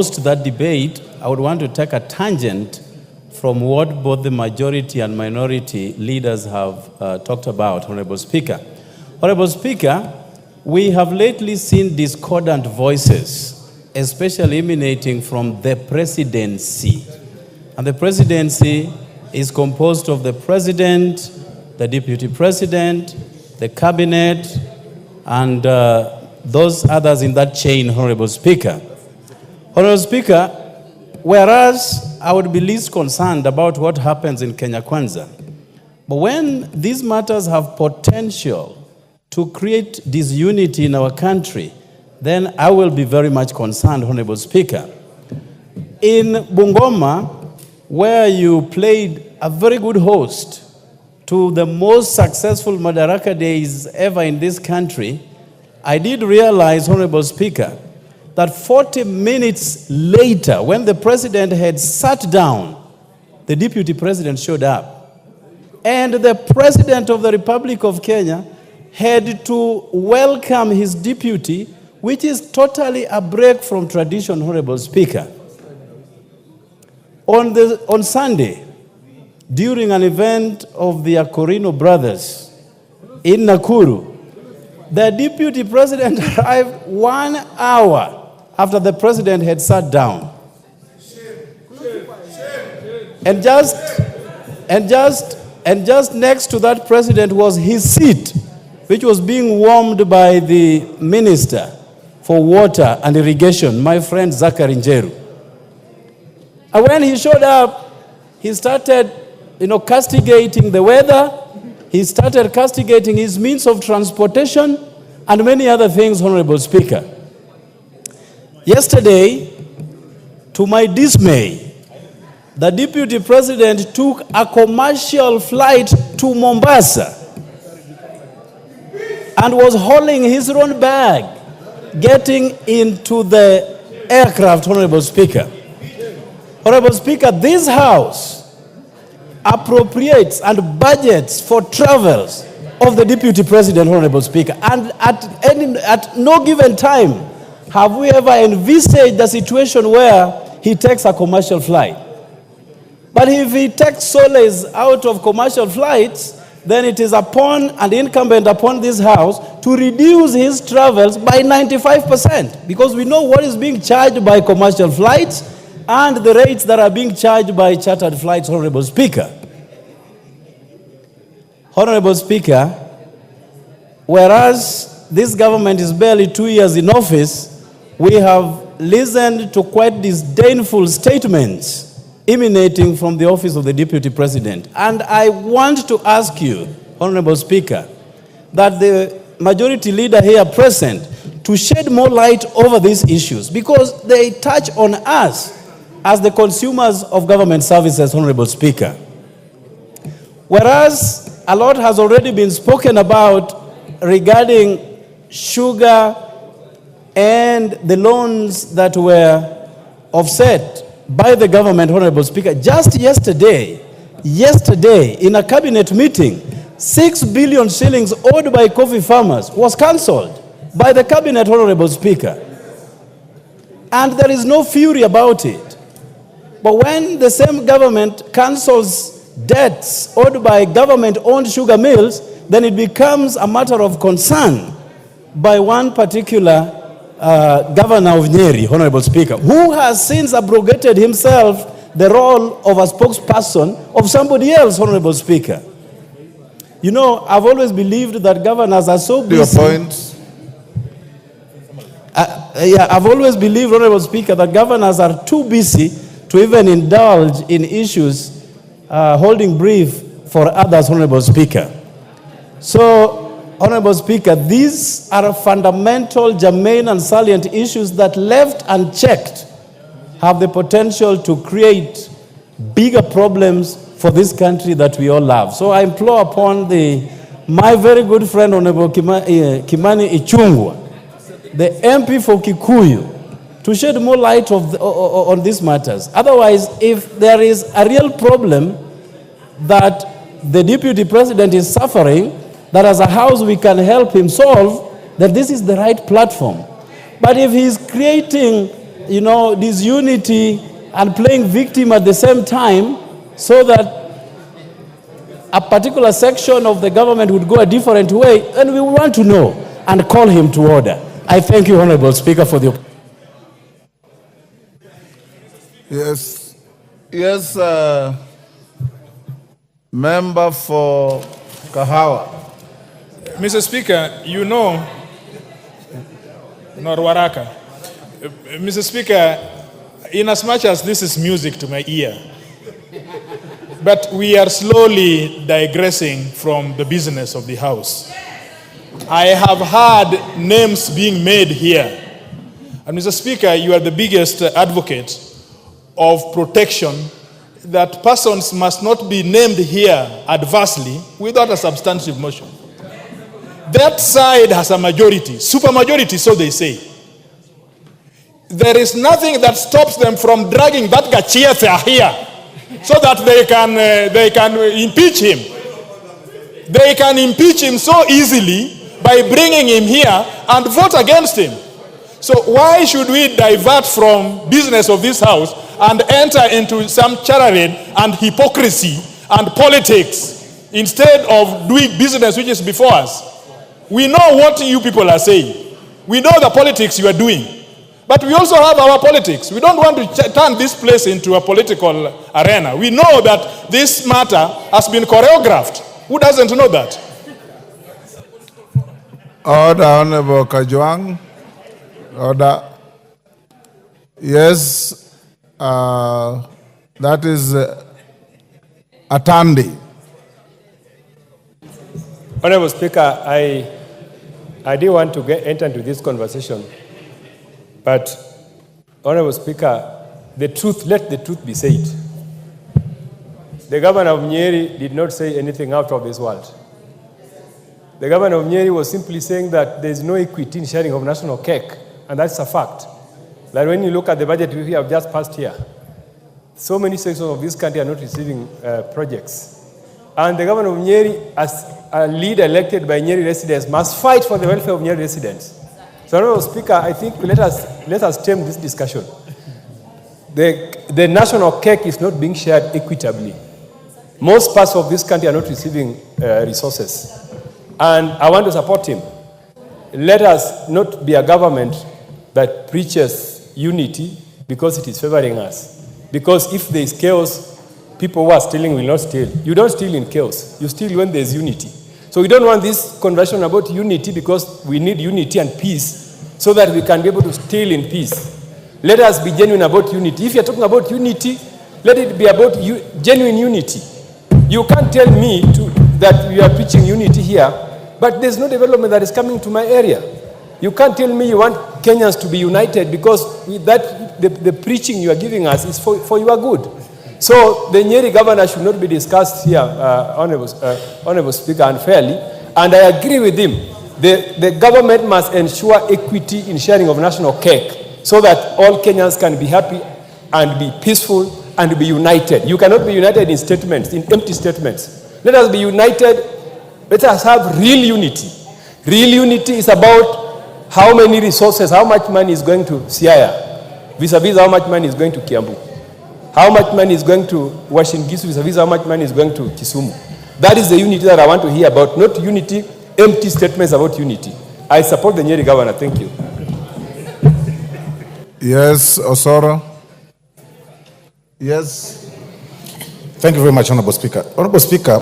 Post that debate, I would want to take a tangent from what both the majority and minority leaders have talked about, Honorable Speaker. Honorable Speaker, we have lately seen discordant voices, especially emanating from the presidency. And the presidency is composed of the president, the deputy president, the cabinet, and those others in that chain, Honorable Speaker. Honorable Speaker, whereas I would be least concerned about what happens in Kenya Kwanza, but when these matters have potential to create disunity in our country, then I will be very much concerned, Honorable Speaker. In Bungoma, where you played a very good host to the most successful Madaraka days ever in this country, I did realize, Honorable Speaker, that 40 minutes later, when the president had sat down, the deputy president showed up. And the president of the Republic of Kenya had to welcome his deputy, which is totally a break from tradition, Honorable Speaker. On Sunday, during an event of the Akorino brothers in Nakuru, the deputy president arrived 1 hour after the president had sat down. And just next to that president was his seat, which was being warmed by the Minister for Water and Irrigation, my friend Zachary Njeru. And when he showed up, he started, castigating the weather. He started castigating his means of transportation and many other things, Honorable Speaker. Yesterday, to my dismay, the deputy president took a commercial flight to Mombasa and was hauling his own bag, getting into the aircraft, Honorable Speaker. Honorable Speaker, this House appropriates and budgets for travels of the deputy president, Honorable Speaker, and at no given time have we ever envisaged a situation where he takes a commercial flight. But if he takes solace out of commercial flights, then it is upon and incumbent upon this House to reduce his travels by 95%, because we know what is being charged by commercial flights and the rates that are being charged by chartered flights, Honorable Speaker. Honorable Speaker, whereas this government is barely 2 years in office, we have listened to quite disdainful statements emanating from the office of the deputy president. And I want to ask you, Honorable Speaker, that the majority leader here present to shed more light over these issues, because they touch on us as the consumers of government services, Honorable Speaker. Whereas a lot has already been spoken about regarding sugar and the loans that were offset by the government, Honorable Speaker, just yesterday, in a cabinet meeting, 6 billion shillings owed by coffee farmers was cancelled by the cabinet, Honorable Speaker. And there is no fury about it. But when the same government cancels debts owed by government-owned sugar mills, then it becomes a matter of concern by one particular governor of Nyeri, Honorable Speaker, who has since abrogated himself the role of a spokesperson of somebody else, Honorable Speaker. You know, I've always believed that governors are so busy. Your point. I've always believed, Honorable Speaker, that governors are too busy to even indulge in issues holding brief for others, Honorable Speaker. So, Honorable Speaker, these are fundamental, germane and salient issues that, left unchecked, have the potential to create bigger problems for this country that we all love. So I implore upon my very good friend, Honorable Kimani Ichung'wah, the MP for Kikuyu, to shed more light on these matters. Otherwise, if there is a real problem that the deputy president is suffering, that as a House we can help him solve, that this is the right platform. But if he's creating disunity and playing victim at the same time, so that a particular section of the government would go a different way, and we want to know and call him to order. I thank you, Honorable Speaker, for the... Yes, member for Kahawa. Mr. Speaker, you know, Norwaraka. Mr. Speaker, in as much as this is music to my ear, but we are slowly digressing from the business of the House. I have heard names being made here. And Mr. Speaker, you are the biggest advocate of protection, that persons must not be named here adversely without a substantive motion. That side has a majority, supermajority, so they say. There is nothing that stops them from dragging that Gachietha here so that they can impeach him. They can impeach him so easily by bringing him here and vote against him. So why should we divert from business of this House and enter into some charade and hypocrisy and politics instead of doing business which is before us? We know what you people are saying. We know the politics you are doing. But we also have our politics. We don't want to turn this place into a political arena. We know that this matter has been choreographed. Who doesn't know that? Order, Honorable Kajwang. Order. Yes, that is Atandi. Honorable Speaker, I didn't want to enter into this conversation, but Honorable Speaker, let the truth be said. The governor of Nyeri did not say anything out of this world. The governor of Nyeri was simply saying that there is no equity in sharing of national cake, and that's a fact. That when you look at the budget we have just passed here, so many sections of this country are not receiving projects. And the governor of Nyeri, as a leader elected by Nyeri residents, must fight for the welfare of Nyeri residents. So, Honorable Speaker, I think let us stem this discussion. The national cake is not being shared equitably. Most parts of this country are not receiving resources. And I want to support him. Let us not be a government that preaches unity because it is favoring us. Because if there is chaos, people who are stealing will not steal. You don't steal in chaos. You steal when there is unity. So we don't want this conversation about unity, because we need unity and peace so that we can be able to steal in peace. Let us be genuine about unity. If you're talking about unity, let it be about genuine unity. You can't tell me that we are preaching unity here, but there's no development that is coming to my area. You can't tell me you want Kenyans to be united, because the preaching you are giving us is for your good. So the Nyeri governor should not be discussed here, Honorable Speaker, unfairly. And I agree with him. The government must ensure equity in sharing of national cake so that all Kenyans can be happy and be peaceful and be united. You cannot be united in statements, in empty statements. Let us be united. Let us have real unity. Real unity is about how many resources, how much money is going to Siaya, vis-a-vis how much money is going to Kiambu. How much money is going to Washington vis-a-vis how much money is going to Kisumu. That is the unity that I want to hear about, not unity, empty statements about unity. I support the Nyeri governor. Thank you. Yes, Osoro. Yes. Thank you very much, Honorable Speaker. Honorable Speaker,